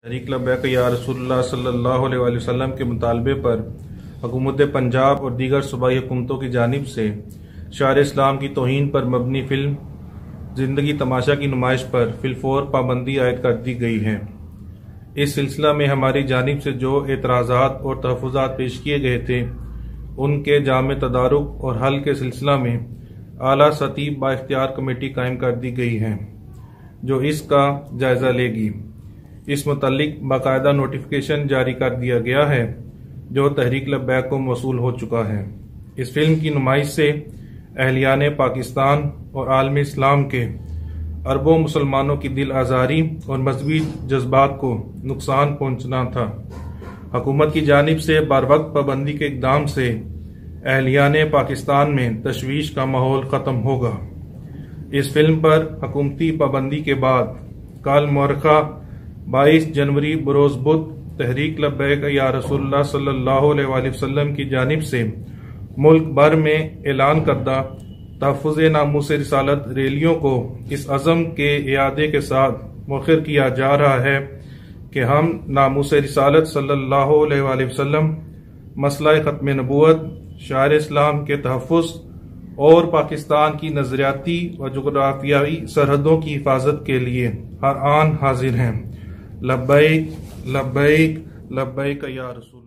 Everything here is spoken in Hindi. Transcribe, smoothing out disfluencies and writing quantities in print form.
तहरीक लब्बैक या रसूलुल्लाह सल्लल्लाहु अलैहि वसल्लम के मुतालबे पर हुकूमत पंजाब और दीगर सूबाई हुकूमतों की जानिब से शार इस्लाम की तौहीन पर मबनी फिल्म जिंदगी तमाशा की नुमाइश पर फिलफोर पाबंदी आयद कर दी गई है। इस सिलसिला में हमारी जानिब से जो एतराज़ात और तहफ़्फ़ुज़ात पेश किए गए थे उनके जामे तदारुक और हल के सिलसिला में आला सतही बाइख्तियार कमेटी कायम कर दी गई है जो इसका जायज़ा लेगी। इस मुतल्लिक बाकायदा नोटिफिकेशन जारी कर दिया गया है जो तहरीक लब्बैक को मौसूल हो चुका है। इस फिल्म की नुमाइश से अहलियाने पाकिस्तान और आलम इस्लाम के अरबों मुसलमानों की दिल आज़ारी और मजहबी जज्बात को नुकसान पहुंचना था। हुकूमत की जानिब से बार वक्त पाबंदी के इक़दाम से अहलियाने पाकिस्तान में तशवीश का माहौल ख़त्म होगा। इस फिल्म पर हुकूमती पाबंदी के बाद कल मौरखा 22 जनवरी बरोज़ बुध तहरीक लब्बैक या रसूलुल्लाह सल्लल्लाहु अलैहि वसल्लम की जानिब से मुल्क भर में ऐलान करदा तहफ़्फ़ुज़ नामूस रिसालत रैलियों को इस अज़म के इयादे के साथ मौखिर किया जा रहा है कि हम नामूस रिसालत सल्लल्लाहु अलैहि वसल्लम, मसला ख़त्म नबूवत, शार इस्लाम के तहफ़्फ़ुज़ और पाकिस्तान की नज़रियाती व जोग्राफियाई सरहदों की हिफाजत के लिए हर आन हाजिर हैं। लब्बैक लब्बैक लब्बैक या रसूल।